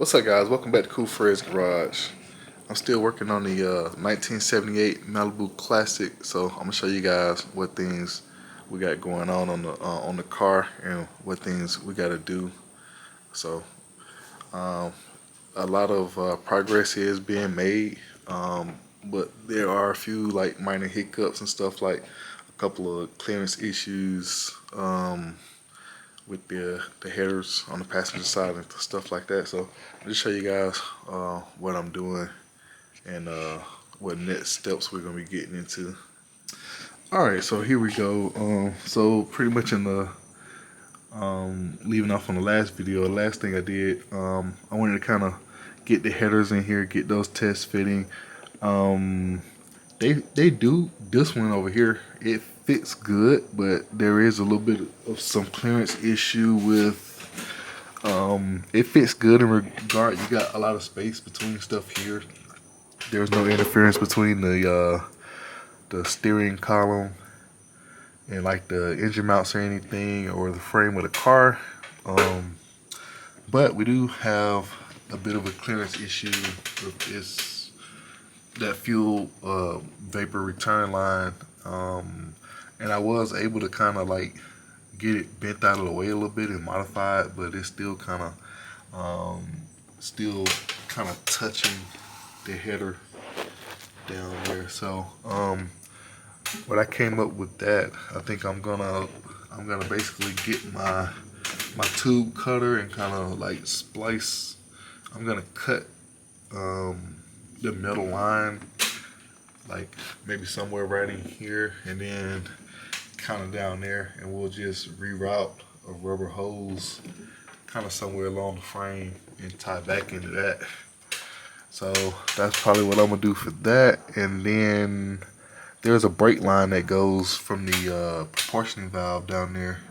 What's up, guys? Welcome back to Cool Fred's Garage. I'm still working on the 1978 Malibu Classic, so I'm gonna show you guys what things we got going on the car and what things we got to do. So um, a lot of progress is being made, but there are a few like minor hiccups and stuff, like a couple of clearance issues. With the headers on the passenger side and stuff like that. So I'll just show you guys what I'm doing and what next steps we're gonna be getting into. All right, so here we go. So pretty much in the leaving off on the last video, the last thing I did, I wanted to kind of get the headers in here, get those tests fitting. They do this one over here. It fits good, but there is a little bit of some clearance issue with. It fits good in regard. You got a lot of space between stuff here. There's no interference between the steering column and like the engine mounts or anything, or the frame of the car. But we do have a bit of a clearance issue with that fuel vapor return line, and I was able to kind of like get it bent out of the way a little bit and modify it, but it's still kind of touching the header down there. So what I came up with that, I think I'm gonna basically get my tube cutter and kind of like splice. I'm gonna cut the metal line like maybe somewhere right in here, and then kind of down there, and we'll just reroute a rubber hose kind of somewhere along the frame and tie back into that. So that's probably what I'm gonna do for that. And then there's a brake line that goes from the proportioning valve down there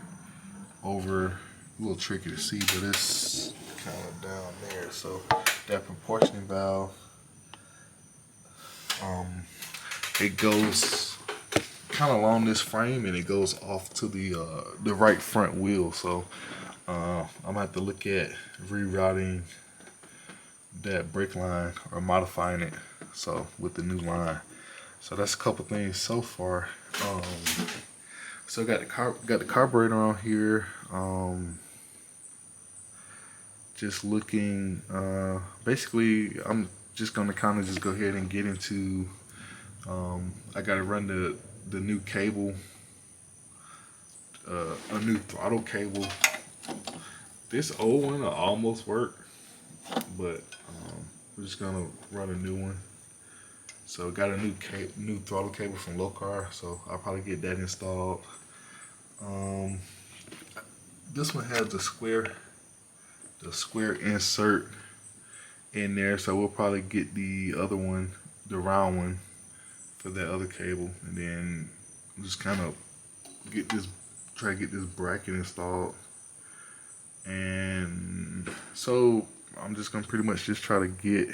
over, a little tricky to see, but it's kind of down there. So that proportioning valve, it goes kind of along this frame, and it goes off to the right front wheel. So I'm gonna have to look at rerouting that brake line or modifying it so with the new line. So that's a couple things so far. So got the carburetor on here. Just looking, basically I'm just gonna kind of just go ahead and get into, I gotta run the new cable, a new throttle cable. This old one will almost work, but we're just gonna run a new one. So got a new throttle cable from Low Car, so I'll probably get that installed. This one has the square insert in there, so we'll probably get the other one, the round one, for that other cable, and then just kind of try to get this bracket installed. And so I'm just gonna pretty much just try to get,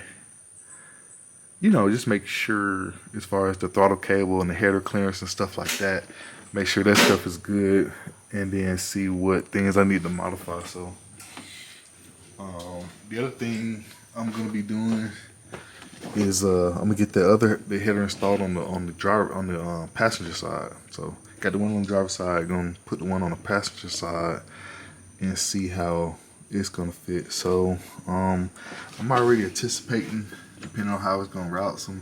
just make sure as far as the throttle cable and the header clearance and stuff like that, make sure that stuff is good, and then see what things I need to modify. So the other thing I'm gonna be doing is I'm gonna get the header installed on the passenger side. So got the one on the driver's side, gonna put the one on the passenger side and see how it's gonna fit. So I'm already anticipating, depending on how it's gonna route, some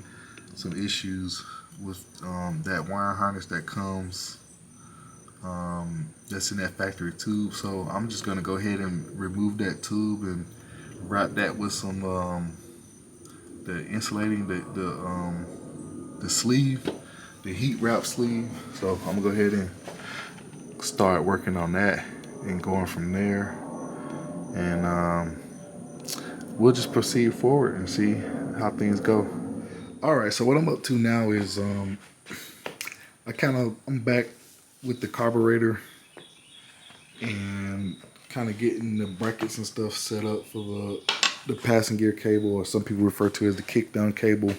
issues with that wiring harness that comes that's in that factory tube. So I'm just gonna go ahead and remove that tube and wrap that with some the insulating, the sleeve, the heat wrap sleeve. So I'm gonna go ahead and start working on that and going from there, and we'll just proceed forward and see how things go. All right, so what I'm up to now is I'm back with the carburetor and kind of getting the brackets and stuff set up for the passenger cable, or some people refer to as the kickdown cable,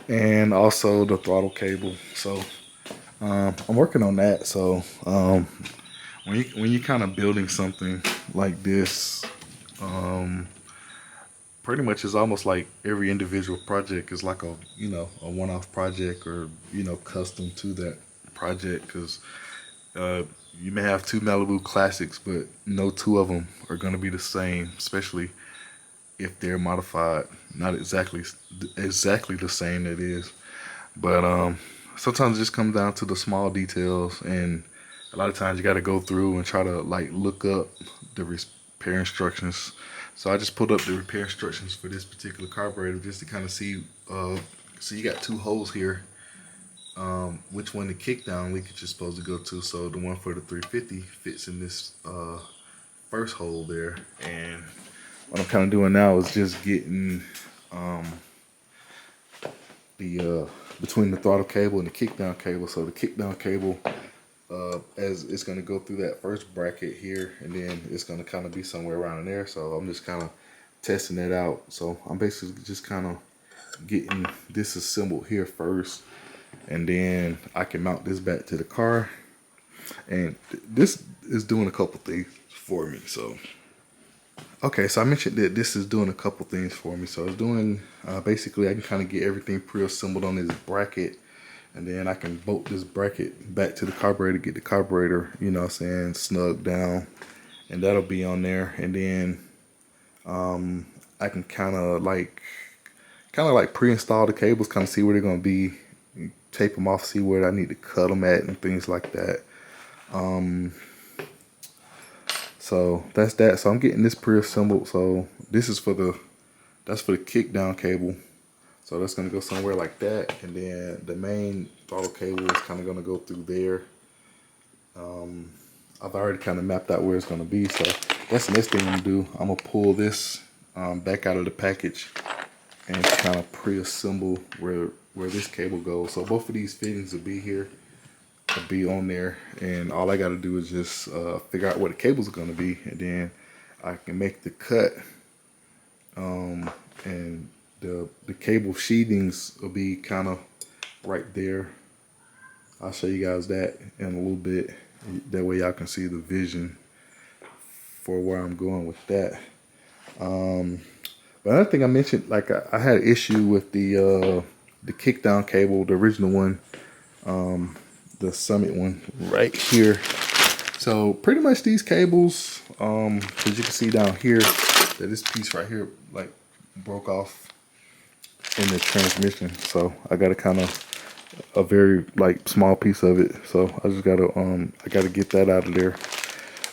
and also the throttle cable. So I'm working on that. So when you kind of building something like this, pretty much it's almost like every individual project is like a, you know, a one-off project, or, you know, custom to that project, because you may have two Malibu Classics, but no two of them are going to be the same, especially if they're modified. Not exactly the same, that is. But sometimes it just comes down to the small details, and a lot of times you got to go through and try to like look up the repair instructions. So I just pulled up the repair instructions for this particular carburetor just to kind of see. So you got two holes here. Which one the kickdown leakage is supposed to go to. So the one for the 350 fits in this first hole there. And what I'm kind of doing now is just getting the between the throttle cable and the kickdown cable. So the kickdown cable, as it's going to go through that first bracket here, and then it's going to kind of be somewhere around in there. So I'm just kind of testing that out. So I'm basically just kind of getting this assembled here first, and then I can mount this back to the car. And this is doing a couple things for me. So okay, so I mentioned that this is doing a couple things for me. So it's doing basically I can kind of get everything pre-assembled on this bracket, and then I can bolt this bracket back to the carburetor, get the carburetor, you know what I'm saying, snug down, and that'll be on there. And then I can kind of like pre-install the cables, kind of see where they're going to be, tape them off, see where I need to cut them at and things like that. So that's that. So I'm getting this pre-assembled. So this is that's for the kick down cable. So that's gonna go somewhere like that, and then the main throttle cable is kind of gonna go through there. I've already kind of mapped out where it's gonna be. So that's the next thing I'm gonna do. I'm gonna pull this back out of the package and kind of pre-assemble where this cable goes. So both of these fittings will be here, will be on there, and all I got to do is just figure out where the cables are going to be, and then I can make the cut. And the cable sheathings will be kind of right there. I'll show you guys that in a little bit. That way y'all can see the vision for where I'm going with that. But another thing I mentioned, like I had an issue with the kickdown cable, the original one, the Summit one right here. So pretty much these cables, as you can see down here, that this piece right here like broke off in the transmission. So I got a kind of a very like small piece of it. So I just gotta I gotta get that out of there.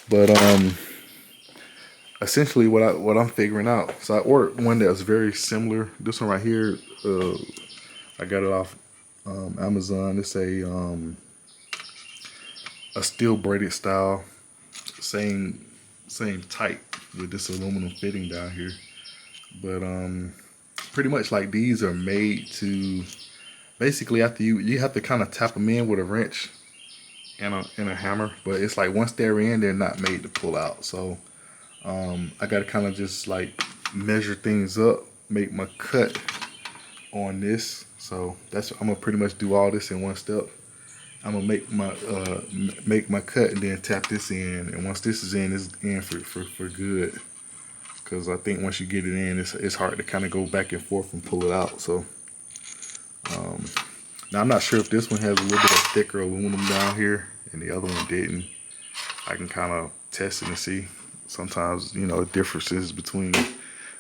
But essentially what I'm figuring out, so I ordered one that was very similar. This one right here, I got it off Amazon. It's a steel braided style, same type with this aluminum fitting down here. But pretty much like these are made to basically, after you have to kind of tap them in with a wrench and a hammer. But it's like once they're in, they're not made to pull out. So I got to kind of just like measure things up, make my cut on this. So I'm gonna pretty much do all this in one step. I'm gonna make my cut and then tap this in, and once this is in, it's in for good. Because I think once you get it in, it's hard to kind of go back and forth and pull it out. So now I'm not sure if this one has a little bit of thicker aluminum down here and the other one didn't. I can kind of test it and see. Sometimes, you know, differences between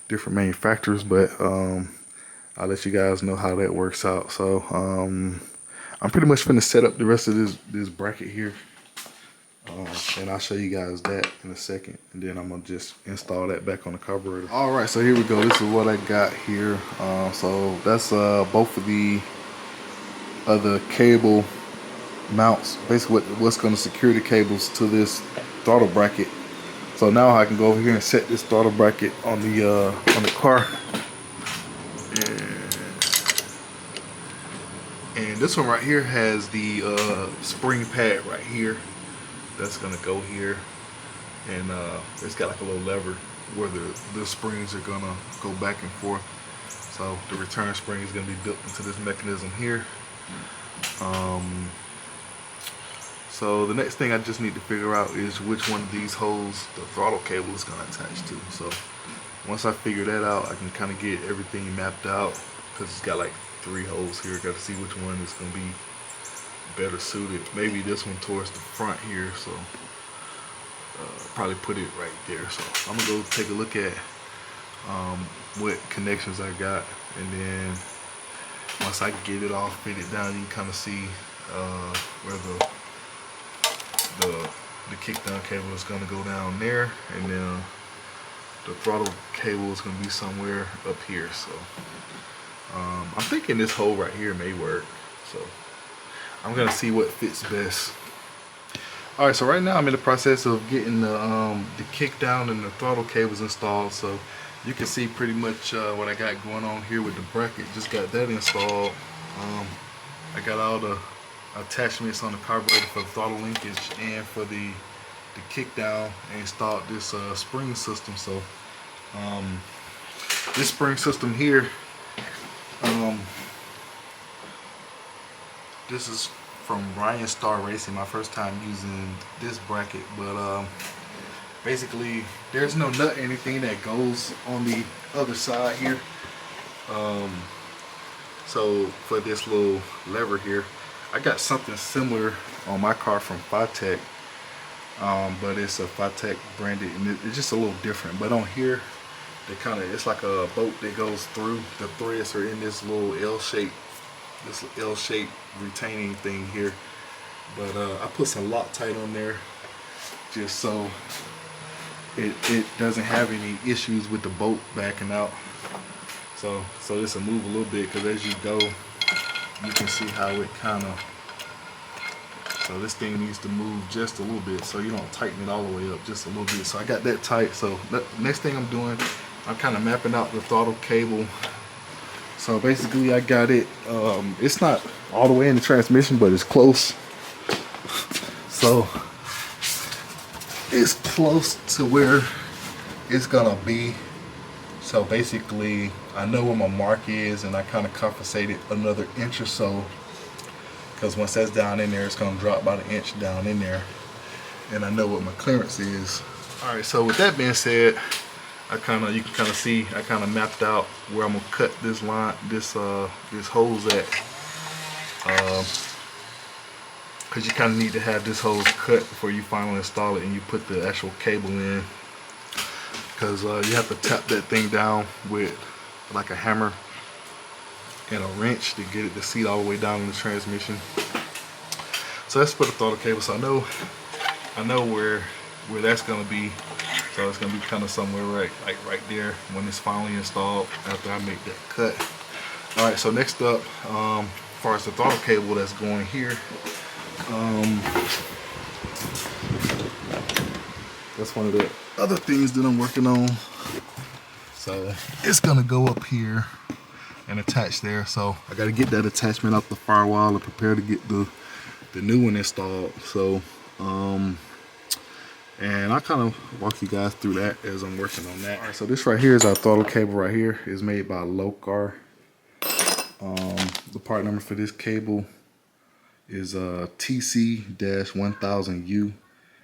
different manufacturers, but I'll let you guys know how that works out. So I'm pretty much finna set up the rest of this bracket here, and I'll show you guys that in a second, and then I'm gonna just install that back on the carburetor. All right, so here we go. This is what I got here. So that's both of the other cable mounts, basically what's gonna secure the cables to this throttle bracket. So now I can go over here and set this throttle bracket on the car. And this one right here has the spring pad right here. That's gonna go here, and it's got like a little lever where the springs are gonna go back and forth. So the return spring is gonna be built into this mechanism here. So the next thing I just need to figure out is which one of these holes the throttle cable is gonna attach to. So once I figure that out, I can kind of get everything mapped out, because it's got like 3 holes here. Got to see which one is going to be better suited. Maybe this one towards the front here, so probably put it right there. So I'm gonna go take a look at what connections I got, and then once I get it all fitted down, you can kind of see where the kickdown cable is going to go down there, and then the throttle cable is going to be somewhere up here. So I'm thinking this hole right here may work, so I'm going to see what fits best. All right, so right now I'm in the process of getting the kickdown and the throttle cables installed. So you can see pretty much what I got going on here with the bracket. Just got that installed. I got all the attachments on the carburetor for the throttle linkage and for the kickdown, and installed this spring system. So this spring system here, this is from Ryan Star Racing, my first time using this bracket. But basically there's no nut or anything that goes on the other side here. So for this little lever here, I got something similar on my car from Tech, but it's a Tech branded, and it's just a little different. But on here, they kind of, it's like a bolt that goes through. The threads are in this little L-shaped retaining thing here. But I put some Loctite on there just so it doesn't have any issues with the bolt backing out. So this will move a little bit, because as you go, you can see how it kind of, so this thing needs to move just a little bit, so you don't tighten it all the way up, just a little bit. So I got that tight. So next thing I'm doing, I'm kind of mapping out the throttle cable. So basically I got it, it's not all the way in the transmission, but it's close. So it's close to where it's gonna be. So basically I know where my mark is, and I kind of compensated another inch or so, because once that's down in there, it's gonna drop about an inch down in there, and I know what my clearance is. All right, so with that being said, you can kind of see I kind of mapped out where I'm gonna cut this line, this hose at, because you kind of need to have this hose cut before you finally install it and you put the actual cable in, because you have to tap that thing down with like a hammer and a wrench to get it to seat all the way down in the transmission. So that's for the throttle cable. So I know where that's gonna be. So it's gonna be kind of somewhere right there when it's finally installed, after I make that cut. All right, so next up, as far as the throttle cable that's going here, that's one of the other things that I'm working on. So it's gonna go up here and attach there. So I got to get that attachment off the firewall and prepare to get the new one installed. So and I'll kind of walk you guys through that as I'm working on that. All right, so this right here is our throttle cable right here. It's made by Locar. The part number for this cable is TC-1000U.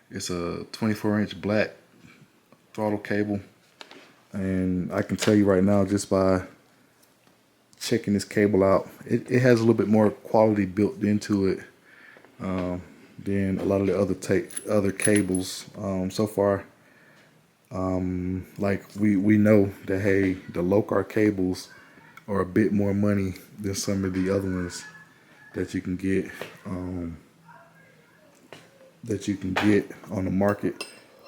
It's a 24-inch black throttle cable, and I can tell you right now, just by checking this cable out, it has a little bit more quality built into it than a lot of the other cables so far. Like we know that, hey, the Locar cables are a bit more money than some of the other ones that you can get on the market.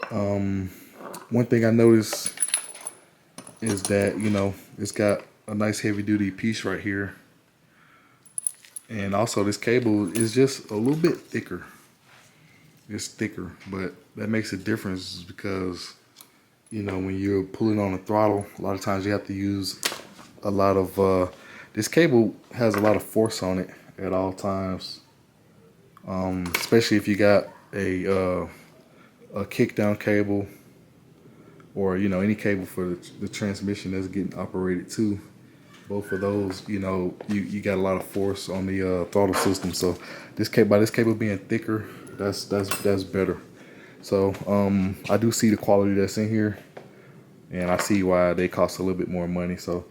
One thing I noticed is that, you know, it's got a nice heavy duty piece right here, and also this cable is just a little bit thicker. It's thicker, but that makes a difference, because, you know, when you're pulling on the throttle, a lot of times you have to use a lot of this cable has a lot of force on it at all times, especially if you got a kickdown cable, or, you know, any cable for the transmission that's getting operated too. Both of those, you know, you got a lot of force on the throttle system. So this cable being thicker, that's better. So I do see the quality that's in here, and I see why they cost a little bit more money. So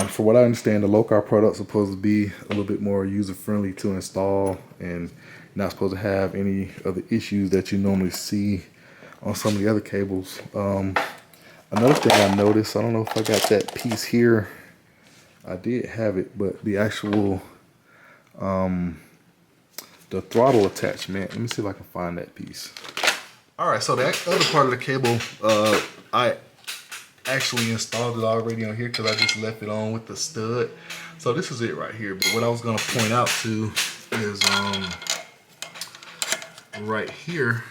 for what I understand, the low carb product's supposed to be a little bit more user friendly to install, and not supposed to have any of the issues that you normally see on some of the other cables. Another thing I noticed, I don't know if I got that piece here. I did have it, but the actual the throttle attachment, let me see if I can find that piece. All right, so that other part of the cable, I actually installed it already on here because I just left it on with the stud. So this is it right here. But what I was gonna point out to is right here,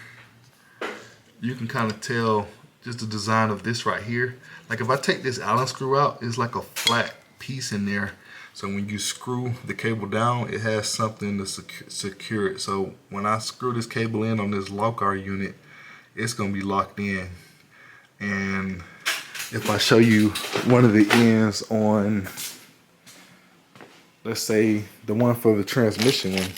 you can kind of tell just the design of this right here. Like if I take this Allen screw out, it's like a flat piece in there. So when you screw the cable down, it has something to secure it. So when I screw this cable in on this lock-R unit, it's gonna be locked in. And if I show you one of the ends on, let's say the one for the transmission one.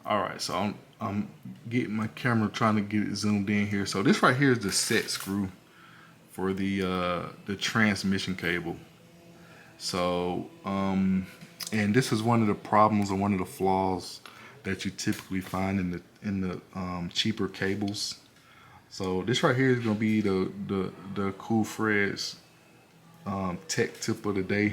All right, so I'm getting my camera, trying to get it zoomed in here. So this right here is the set screw for the transmission cable. So and this is one of the problems, or one of the flaws that you typically find in the cheaper cables. So this right here is gonna be the Cool Fred's tech tip of the day.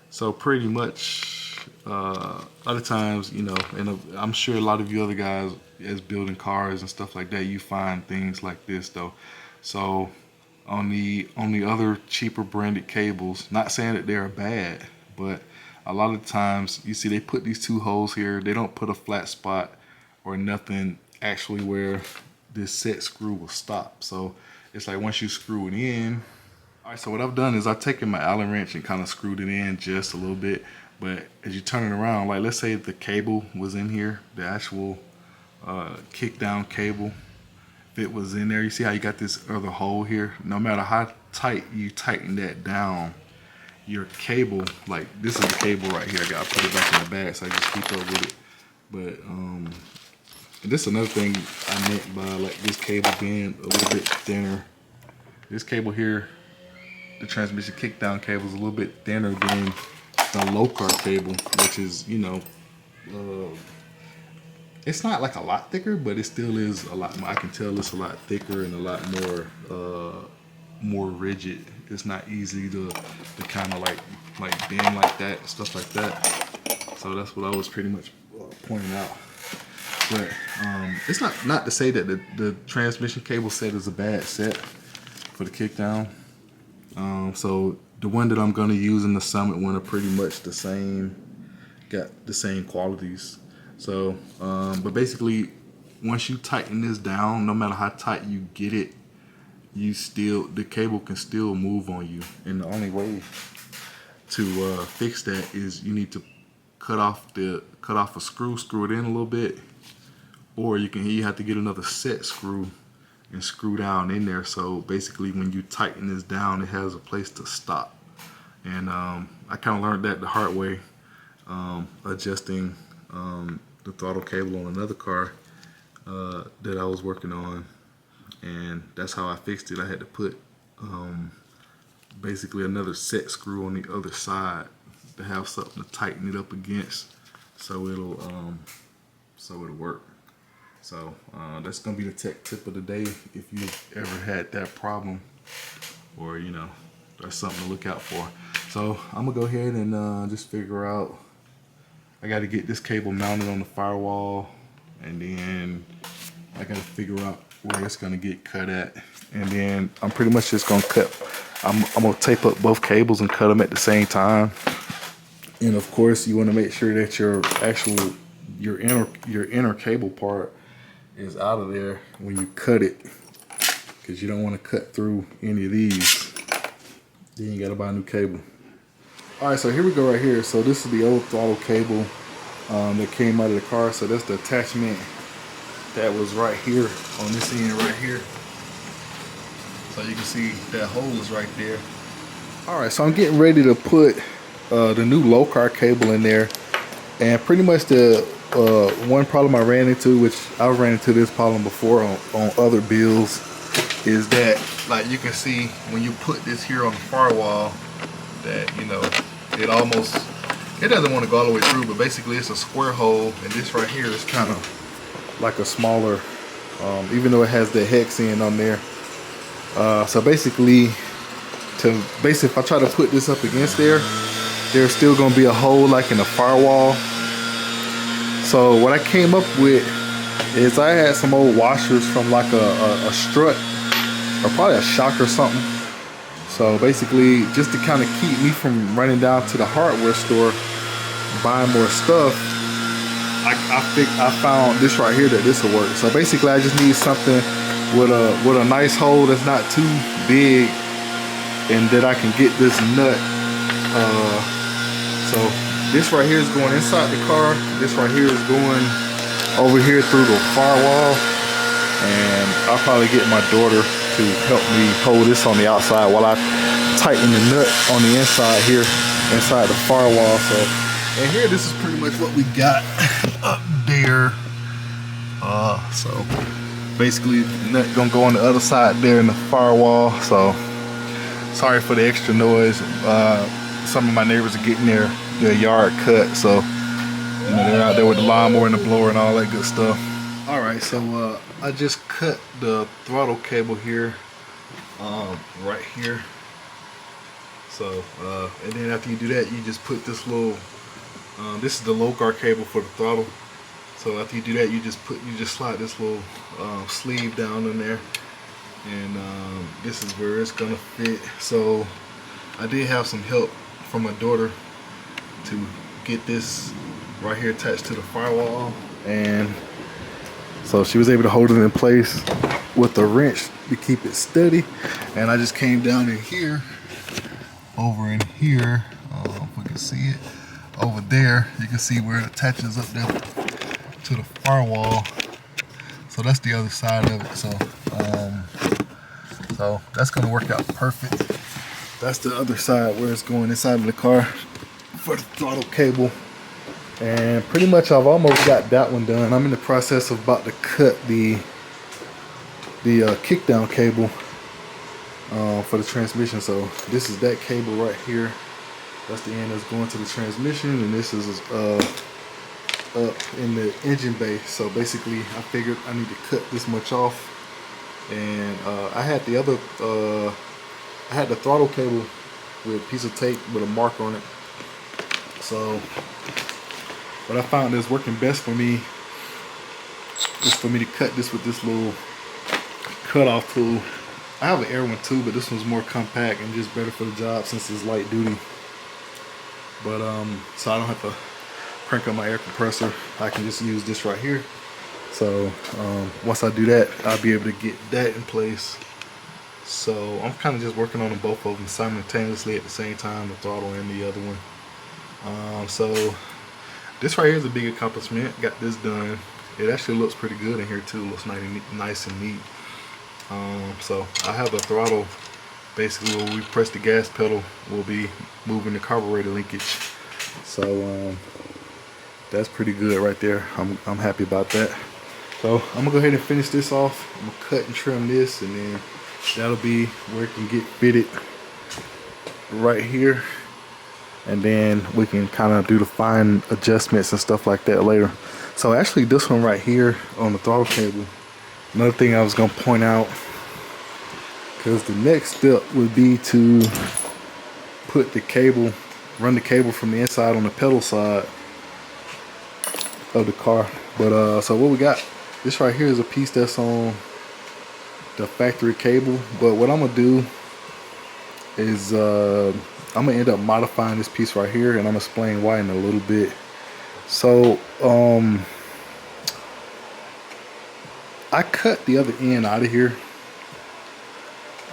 So pretty much a lot of times, you know, and I'm sure a lot of you other guys as building cars and stuff like that, you find things like this though. So on the other cheaper branded cables, not saying that they're bad, but a lot of times you see they put these two holes here. They don't put a flat spot or nothing actually where this set screw will stop. So it's like once you screw it in. All right, so what I've done is I've taken my Allen wrench and kind of screwed it in just a little bit. But as you turn it around, like let's say the cable was in here, the actual kick down cable, if it was in there, you see how you got this other hole here? No matter how tight you tighten that down, your cable, like this is the cable right here. I gotta put it back in the bag so I just keep up with it. But and this is another thing I meant by like this cable being a little bit thinner. This cable here, the transmission kickdown cable, is a little bit thinner than the low carb cable, which is, you know, it's not like a lot thicker, but it still is a lot more. I can tell it's a lot thicker and a lot more rigid. It's not easy to kind of like bend like that, stuff like that. So that's what I was pretty much pointing out. But it's not to say that the transmission cable set is a bad set for the kickdown. So the one that I'm gonna use in the Summit one are pretty much the same, got the same qualities. So, but basically, once you tighten this down, no matter how tight you get it, the cable can still move on you. And the only way to fix that is you need to cut off a screw it in a little bit, or you have to get another set screw and screw down in there. So basically when you tighten this down, it has a place to stop. And I kind of learned that the hard way, adjusting the throttle cable on another car that I was working on, and that's how I fixed it. I had to put basically another set screw on the other side to have something to tighten it up against, so it'll work. So that's gonna be the tech tip of the day if you've ever had that problem, or you know, that's something to look out for. So I'm gonna go ahead and just figure out, I gotta get this cable mounted on the firewall, and then I gotta figure out where it's gonna get cut at, and then I'm pretty much just gonna I'm gonna tape up both cables and cut them at the same time. And of course you want to make sure that your inner cable part is out of there when you cut it, because you don't want to cut through any of these. Then you gotta buy a new cable. All right, so here we go right here. So this is the old throttle cable that came out of the car. So that's the attachment that was right here on this end right here. So you can see that hole is right there. All right, so I'm getting ready to put the new low carb cable in there, and pretty much the one problem I ran into, which I ran into this problem before on other builds, is that, like you can see when you put this here on the firewall, that, you know, it doesn't want to go all the way through, but basically it's a square hole, and this right here is kind of like a smaller, even though it has the hex in on there. So basically, if I try to put this up against there, there's still going to be a hole like in the firewall. So what I came up with is I had some old washers from like a strut, or probably a shock or something. So basically, just to kind of keep me from running down to the hardware store buying more stuff, I found this right here that this will work. So basically, I just need something with a nice hole that's not too big, and that I can get this nut. So this right here is going inside the car. This right here is going over here through the firewall, and I'll probably get my daughter to help me hold this on the outside while I tighten the nut on the inside here, inside the firewall. So, and here, this is pretty much what we got up there. So basically, the nut gonna go on the other side there in the firewall. So sorry for the extra noise. Some of my neighbors are getting their yard cut, so you know, they're out there with the lawnmower and the blower and all that good stuff. All right, so I just cut the throttle cable here, right here. So, and then after you do that, you just put this little, this is the low guard cable for the throttle. So after you do that, you just slide this little sleeve down in there, and this is where it's gonna fit. So I did have some help from my daughter to get this right here attached to the firewall, and so she was able to hold it in place with the wrench to keep it steady. And I just came down in here, over in here, if we can see it, over there, you can see where it attaches up there to the firewall. So that's the other side of it. So that's gonna work out perfect. That's the other side where it's going inside of the car for the throttle cable. And pretty much I've almost got that one done. I'm in the process of about to cut the kickdown cable for the transmission. So this is that cable right here. That's the end that's going to the transmission, and this is up in the engine bay. So basically, I figured I need to cut this much off. And I had the other, I had the throttle cable with a piece of tape with a mark on it. So what I found is working best for me is for me to cut this with this little cutoff tool. I have an air one too, but this one's more compact and just better for the job since it's light duty. But so I don't have to crank up my air compressor. I can just use this right here. So once I do that, I'll be able to get that in place. So I'm kind of just working on both of them simultaneously at the same time, the throttle and the other one. So this right here is a big accomplishment. Got this done. It actually looks pretty good in here too. Looks nice and neat. So I have a throttle. Basically, when we press the gas pedal, we'll be moving the carburetor linkage. So that's pretty good right there. I'm happy about that. So I'm gonna go ahead and finish this off. I'm gonna cut and trim this, and then that'll be where it can get fitted right here. And then we can kind of do the fine adjustments and stuff like that later. So actually, this one right here on the throttle cable, another thing I was gonna point out, because the next step would be to put the cable, run the cable from the inside on the pedal side of the car. But so what we got, this right here is a piece that's on the factory cable. But what I'm gonna do is I'm gonna end up modifying this piece right here, and I'm gonna explain why in a little bit. So I cut the other end out of here.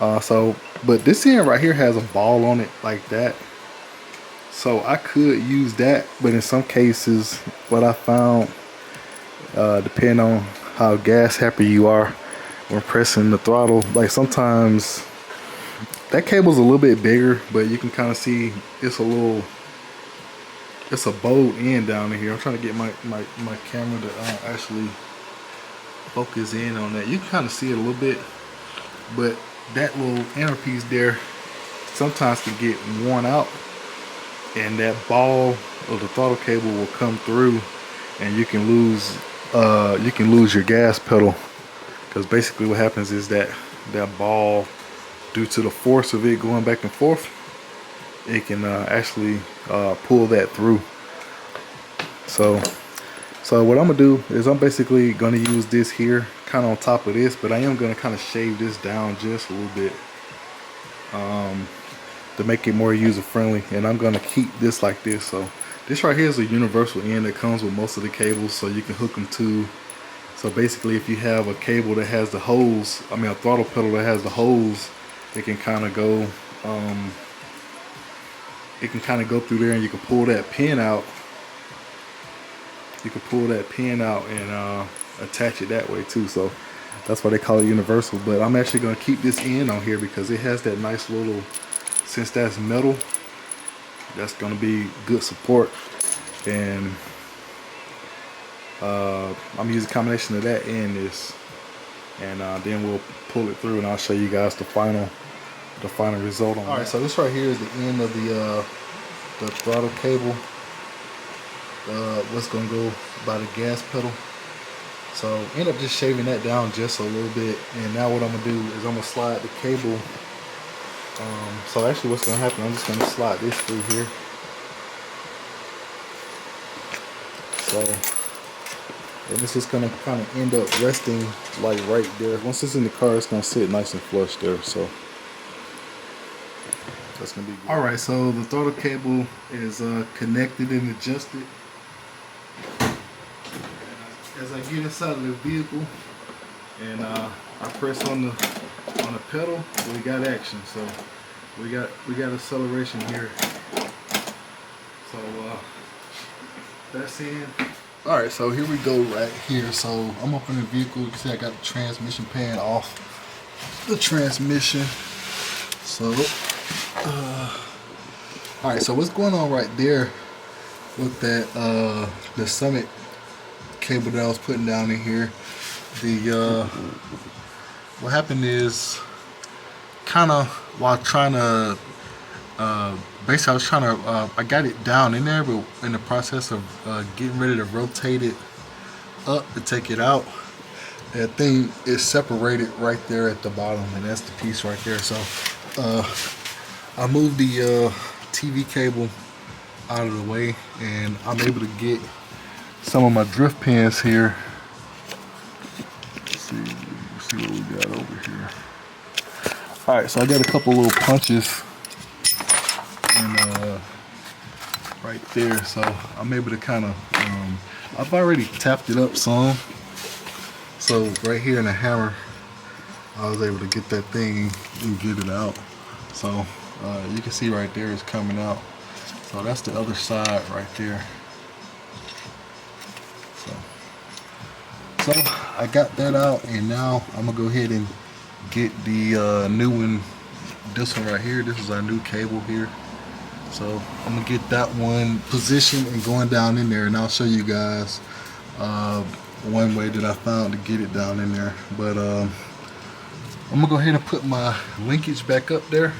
But this end right here has a ball on it like that. So I could use that, but in some cases, what I found, depending on how gas happy you are when pressing the throttle, like sometimes that cable's a little bit bigger, but you can kind of see it's a it's a bold end down in here. I'm trying to get my camera to actually focus in on that. You can kind of see it a little bit, but that little inner piece there sometimes can get worn out, and that ball of the throttle cable will come through, and you can lose your gas pedal, because basically what happens is that ball, due to the force of it going back and forth, it can actually pull that through. So what I'm gonna do is I'm basically gonna use this here kind of on top of this, but I am gonna kind of shave this down just a little bit to make it more user friendly, and I'm gonna keep this like this. So this right here is a universal end that comes with most of the cables, so you can hook them to. So basically, if you have a cable that has the hose, I mean a throttle pedal that has the hose, it can kind of go through there, and you can pull that pin out. You can pull that pin out and attach it that way too. So that's why they call it universal. But I'm actually going to keep this end on here because it has that nice little, since that's metal, that's going to be good support. And I'm using a combination of that and this, and then we'll pull it through, and I'll show you guys the final result on. All right, so this right here is the end of the throttle cable. What's gonna go by the gas pedal. So end up just shaving that down just a little bit, and now what I'm gonna do is I'm gonna slide the cable. So actually what's gonna happen, I'm just gonna slide this through here. So, and this is gonna kind of end up resting like right there. Once it's in the car, it's gonna sit nice and flush there. So that's gonna be good. All right, so the throttle cable is connected and adjusted. As I get inside of the vehicle and I press on the pedal, we got action. So we got acceleration here. So that's in. All right, so here we go right here. So I'm up in the vehicle. You can see I got the transmission pan off the transmission. So all right, so what's going on right there with that the Summit cable that I was putting down in here? What happened is, kind of while trying to basically I was trying to I got it down in there, but in the process of getting ready to rotate it up to take it out, that thing is separated right there at the bottom, and that's the piece right there. So I moved the TV cable out of the way, and I'm able to get some of my drift pins here. Let's see what we got over here. All right, so I got a couple little punches and right there, so I'm able to kind of I've already tapped it up some, so right here in the hammer I was able to get that thing and get it out. So you can see right there it's coming out. So that's the other side right there. So I got that out, and now I'm gonna go ahead and get the new one. This one right here, this is our new cable here. So I'm gonna get that one positioned and going down in there, and I'll show you guys one way that I found to get it down in there. But I'm gonna go ahead and put my linkage back up there,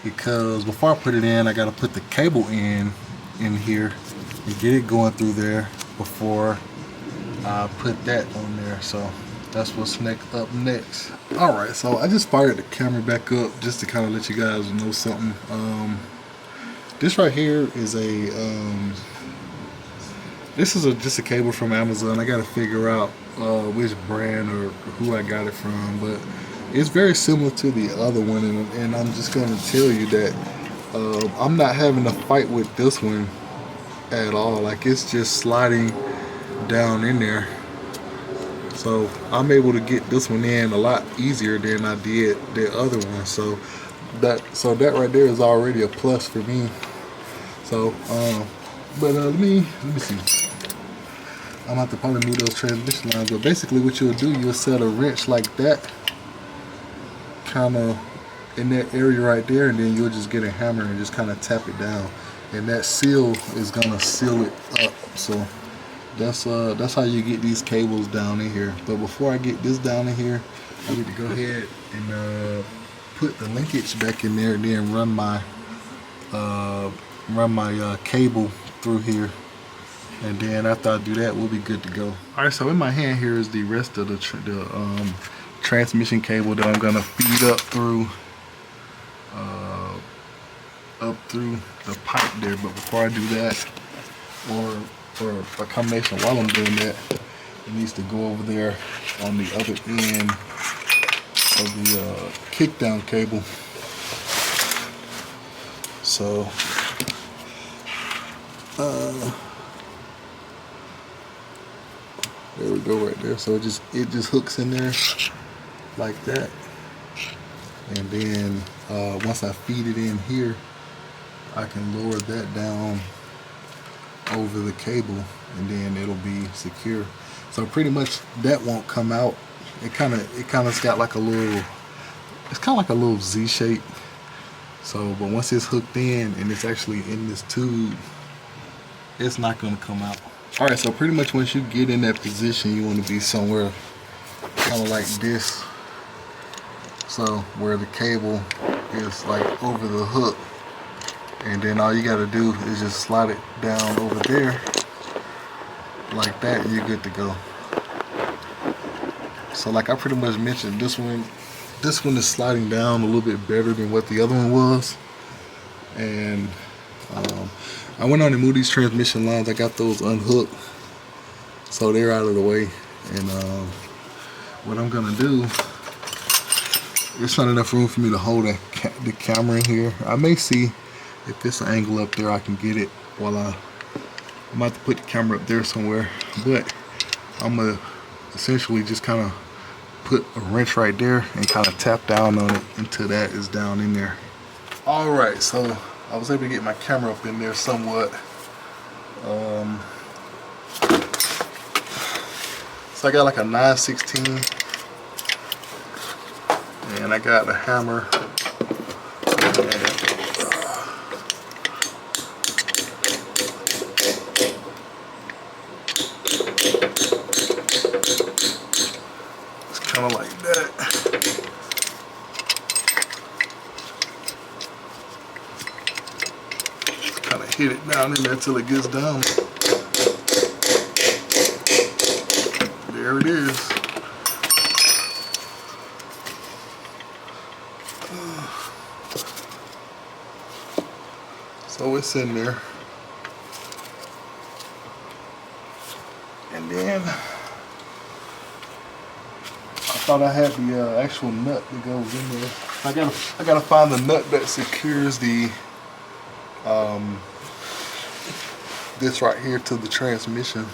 because before I put it in, I gotta put the cable in here and get it going through there before I put that on there. So that's what's up next. All right, so I just fired the camera back up just to kind of let you guys know something. This right here is just a cable from Amazon. I got to figure out which brand or who I got it from, but it's very similar to the other one, and I'm just going to tell you that I'm not having to fight with this one at all. Like, it's just sliding down in there. So I'm able to get this one in a lot easier than I did the other one. So that right there is already a plus for me. So but let me see. I'm gonna have to probably move those transmission lines, but basically what you'll do, you'll set a wrench like that, kind of in that area right there, and then you'll just get a hammer and just kind of tap it down. and that seal is gonna seal it up. So that's how you get these cables down in here. But before I get this down in here, I need to go ahead and put the linkage back in there, and then run my cable through here. And then after I do that, we'll be good to go. All right, so in my hand here is the rest of the transmission cable that I'm gonna feed up through the pipe there. But before I do that, or a combination while I'm doing that, it needs to go over there on the other end of the kickdown cable. So there we go, right there. So it just hooks in there like that, and then once I feed it in here, I can lower that down over the cable, and then it'll be secure. So pretty much that won't come out. It kind of got like a little, it's kind of like a little Z shape. So, but once it's hooked in and it's actually in this tube, it's not going to come out. All right, so pretty much once you get in that position, you want to be somewhere kind of like this. So where the cable is like over the hook, and then all you got to do is just slide it down over there like that, and you're good to go. So like I pretty much mentioned, this one is sliding down a little bit better than what the other one was. And I went on and moved these transmission lines. I got those unhooked, so they're out of the way. And what I'm gonna do, there's not enough room for me to hold the camera in here. I may see if this angle up there I can get it while I'm about to put the camera up there somewhere. But I'm gonna essentially just kind of put a wrench right there and kind of tap down on it until that is down in there. All right, so I was able to get my camera up in there somewhat. So I got like a 9/16, and I got a hammer. It's kind of like that. Kind of hit it down in there till it gets down. There it is. So it's in there. And then I thought I had the actual nut that goes in there. I gotta find the nut that secures the this right here to the transmission.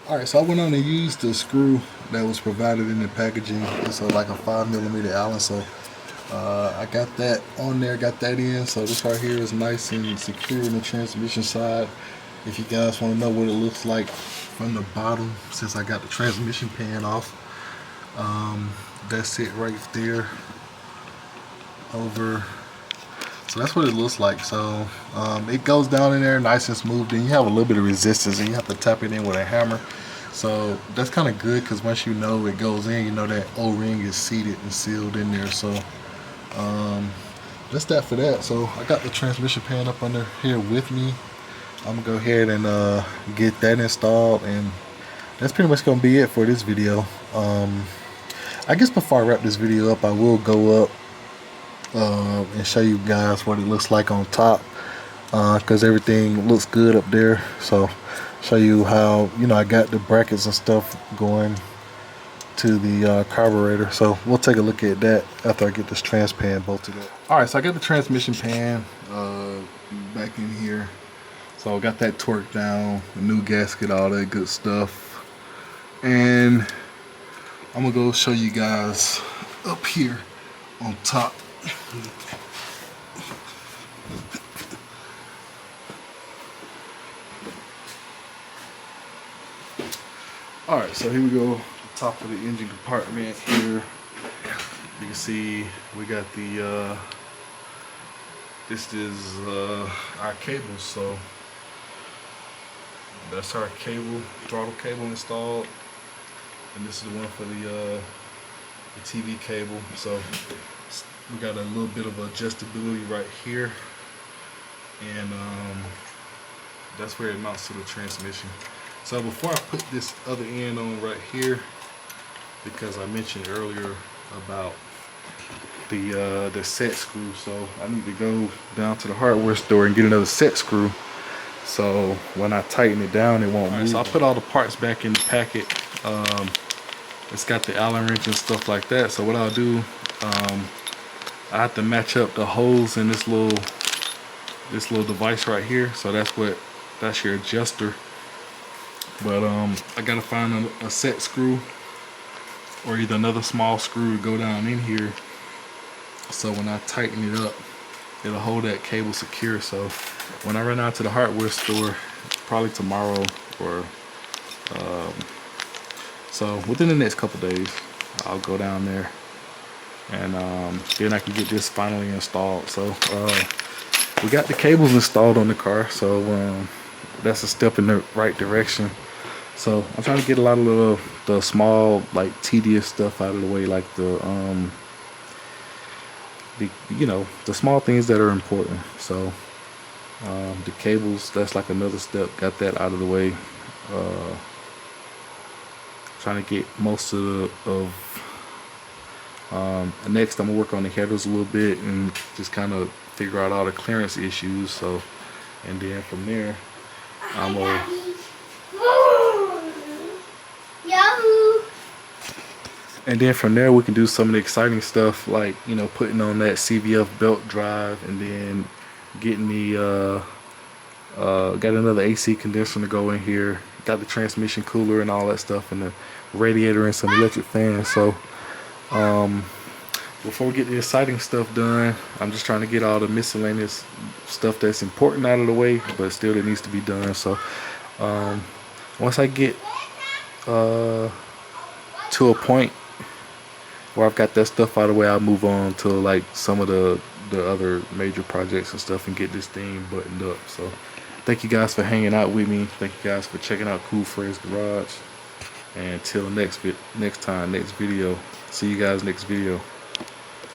All right, so I went on and used the screw that was provided in the packaging. It's like a 5mm Allen. So I got that on there, got that in. So this right here is nice and secure in the transmission side. If you guys want to know what it looks like from the bottom, since I got the transmission pan off, that's it right there over. So that's what it looks like. So it goes down in there nice and smooth. Then you have a little bit of resistance, and you have to tap it in with a hammer. So that's kind of good, because once you know it goes in, you know that O-ring is seated and sealed in there. So that's that for that. So I got the transmission pan up under here with me. I'm gonna go ahead and get that installed, and that's pretty much gonna be it for this video. I guess before I wrap this video up, I will go up and show you guys what it looks like on top, because everything looks good up there. So show you how, you know, I got the brackets and stuff going to the carburetor. So we'll take a look at that after I get this trans pan bolted up. All right, so I got the transmission pan back in here. So I got that torqued down, the new gasket, all that good stuff. And I'm gonna go show you guys up here on top. All right, so here we go, top of the engine compartment here. You can see we got the this is our cable. So that's our cable, throttle cable installed, and this is the one for the TV cable. So we got a little bit of adjustability right here, and that's where it mounts to the transmission. So before I put this other end on right here, because I mentioned earlier about the set screw, so I need to go down to the hardware store and get another set screw, so when I tighten it down it won't move. So I'll put all the parts back in the packet. It's got the Allen wrench and stuff like that. So what I'll do, I have to match up the holes in this little device right here. So that's your adjuster. But I gotta find a set screw or either another small screw to go down in here, so when I tighten it up it'll hold that cable secure. So when I run out to the hardware store, probably tomorrow or so within the next couple days, I'll go down there and then I can get this finally installed. So we got the cables installed on the car, so that's a step in the right direction. So I'm trying to get a lot of the small, like, tedious stuff out of the way, like the the small things that are important. So the cables, that's like another step. Got that out of the way. Trying to get most of next I'm gonna work on the headers a little bit and just kind of figure out all the clearance issues. So, and then from there I'm gonna we can do some of the exciting stuff, like, putting on that CVF belt drive, and then getting the got another AC condenser to go in here, got the transmission cooler and all that stuff, and the radiator and some electric fans. So before we get the exciting stuff done, I'm just trying to get all the miscellaneous stuff that's important out of the way, but still that needs to be done. So once I get to a point where I've got that stuff out of the way, I'll move on to like some of the other major projects and stuff and get this thing buttoned up. So thank you guys for hanging out with me. Thank you guys for checking out Cool Fred's Garage. And until next video. See you guys next video.